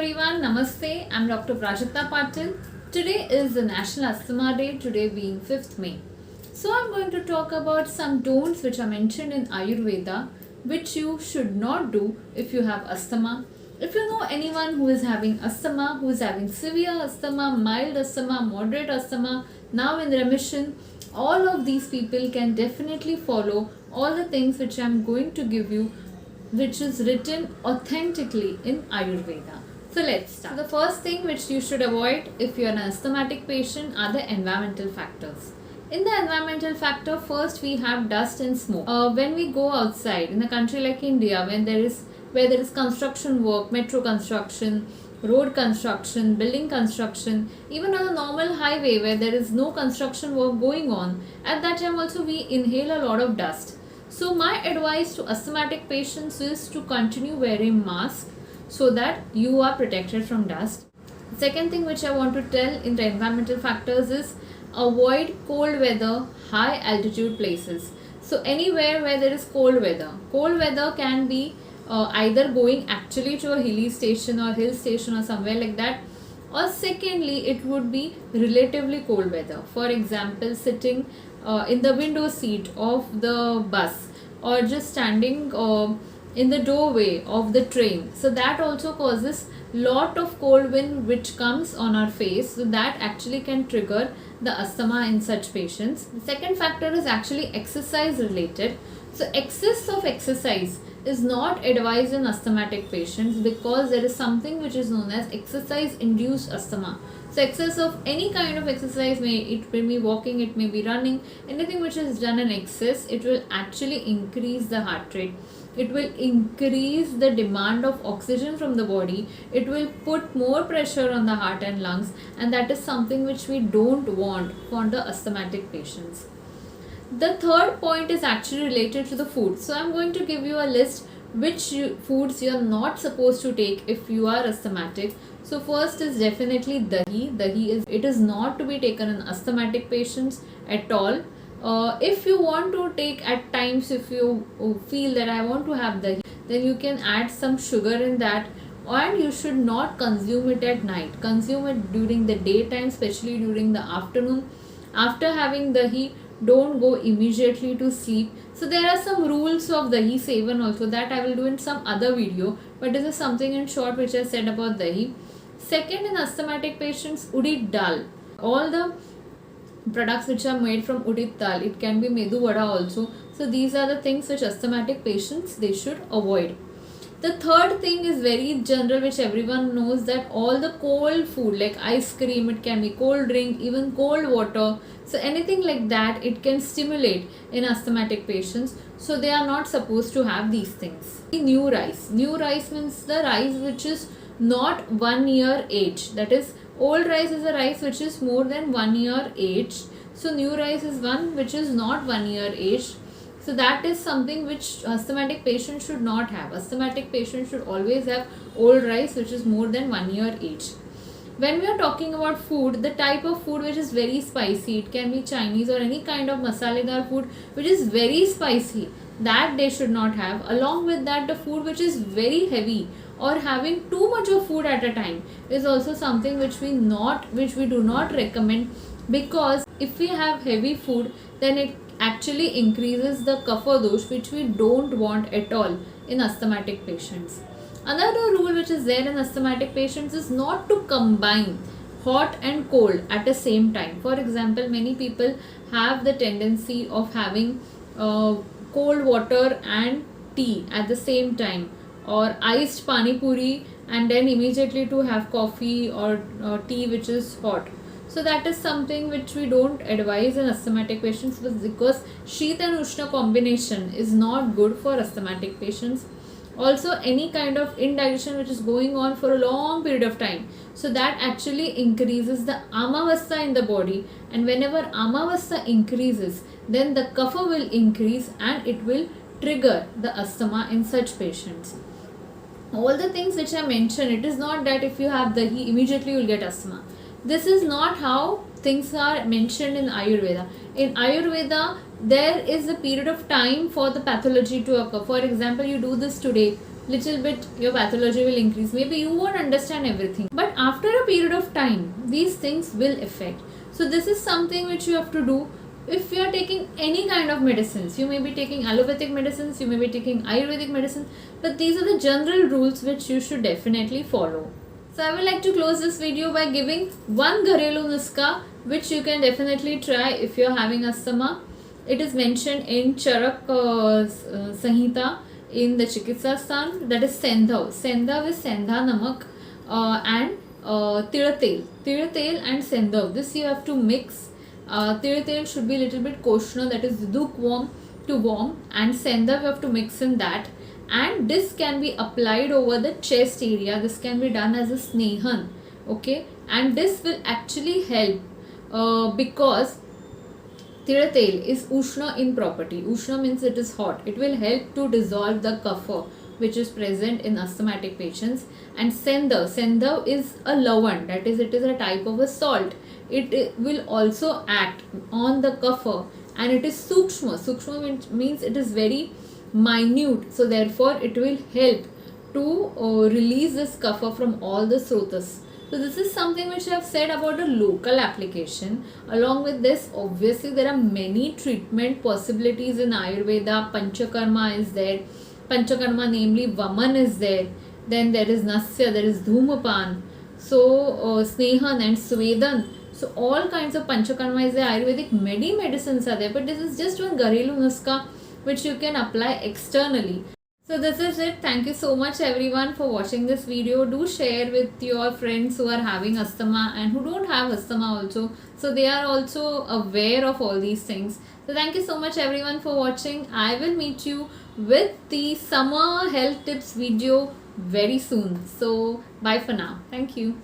everyone, Namaste. I'm Dr Prajakta Patil. Today is the National Asthma Day, today being 5th May. So I'm going to talk about some don'ts which are mentioned in Ayurveda which you should not do if you have asthma. If you know anyone who is having asthma, who is having severe asthma, mild asthma, moderate asthma, now in remission, all of these people can definitely follow all the things which I'm going to give you, which is written authentically in Ayurveda. So let's start. So the first thing which you should avoid if you are an asthmatic patient are the environmental factors. In the environmental factor, first we have dust and smoke. When we go outside in a country like India, where there is construction work, metro construction, road construction, building construction, even on a normal highway where there is no construction work going on, at that time also we inhale a lot of dust. So my advice to asthmatic patients is to continue wearing mask so that you are protected from dust. Second thing which I want to tell in the environmental factors is avoid cold weather, high altitude places. So anywhere where there is cold weather can be either going actually to a hilly station or hill station or somewhere like that, or secondly it would be relatively cold weather. For example, sitting in the window seat of the bus or just standing in the doorway of the train. So that also causes lot of cold wind which comes on our face, so that actually can trigger the asthma in such patients. The second factor is actually exercise related. So excess of exercise is not advised in asthmatic patients because there is something which is known as exercise induced asthma. So excess of any kind of exercise, it may be walking, it may be running, anything which is done in excess, it will actually increase the heart rate. It will increase the demand of oxygen from the body. It will put more pressure on the heart and lungs, and that is something which we don't want for the asthmatic patients. The third point is actually related to the food. So I'm going to give you a list which foods you are not supposed to take if you are asthmatic. So first is definitely dahi. It is not to be taken in asthmatic patients at all. If you want to take at times, if you feel that I want to have dahi, then you can add some sugar in that, and you should not consume it at night. Consume it during the daytime, especially during the afternoon. After having dahi, don't go immediately to sleep. So there are some rules of dahi sevan also that I will do in some other video, but this is something in short which I said about dahi. Second, in asthmatic patients, udit dal. All the products which are made from udit dal, it can be medu vada also. So these are the things which asthmatic patients they should avoid. The third thing is very general, which everyone knows, that all the cold food like ice cream, it can be cold drink, even cold water, so anything like that, it can stimulate in asthmatic patients. So they are not supposed to have these things. New rice means the rice which is not 1 year age. That is, old rice is a rice which is more than 1 year age. So new rice is one which is not 1 year age. So that is something which asthmatic patients should not have. Asthmatic patients should always have old rice which is more than 1 year age. When we are talking about food, the type of food which is very spicy, it can be Chinese or any kind of masaledar food which is very spicy, that they should not have. Along with that, the food which is very heavy or having too much of food at a time is also something which we do not recommend, because if we have heavy food, then it actually increases the kapha dosh, which we don't want at all in asthmatic patients. Another rule which is there in asthmatic patients is not to combine hot and cold at the same time. For example, many people have the tendency of having cold water and tea at the same time, or iced pani puri and then immediately to have coffee or tea which is hot. So that is something which we don't advise in asthmatic patients, because Sheet and Ushna combination is not good for asthmatic patients. Also, any kind of indigestion which is going on for a long period of time, so that actually increases the amavastha in the body, and whenever amavastha increases, then the kapha will increase and it will trigger the asthma in such patients. All the things which I mentioned, it is not that if you have dahi, immediately you will get asthma. This is not how things are mentioned in Ayurveda. In Ayurveda, there is a period of time for the pathology to occur. For example, you do this today, little bit your pathology will increase. Maybe you won't understand everything, but after a period of time these things will affect. So this is something which you have to do. If you are taking any kind of medicines, you may be taking allopathic medicines, you may be taking ayurvedic medicines, but these are the general rules which you should definitely follow. So I would like to close this video by giving one Gharelu Nuska which you can definitely try if you are having asthma. It is mentioned in Charak Sanhita in the Chikitsa Stan, that is Sendhav. Sendhav is Sendha Namak and Tiratel. Tiratel and Sendhav. This you have to mix. Tiratel should be a little bit koshna, that is lukewarm to warm, and Sendhav you have to mix in that. And this can be applied over the chest area. This can be done as a snehan. Okay, and this will actually help because Tiratel is Ushna in property. Ushna means it is hot. It will help to dissolve the kapha which is present in asthmatic patients. And Sendhav is a lavan, that is, it is a type of a salt. It will also act on the kapha, and it is sukshma. Sukshma means it is very minute. So therefore it will help to release this kapha from all the srotas. So this is something which I have said about a local application. Along with this, obviously there are many treatment possibilities in Ayurveda. Panchakarma is there. Panchakarma, namely Vaman, is there. Then there is Nasya, there is Dhumapan. So Snehan and Swedan. So all kinds of Panchakarma is there. Ayurvedic many medicines are there. But this is just one Gharelu Nuska which you can apply externally. So this is it. Thank you so much everyone for watching this video. Do share with your friends who are having asthma and who don't have asthma also, so they are also aware of all these things. So thank you so much everyone for watching. I will meet you with the summer health tips video very soon. So bye for now. Thank you.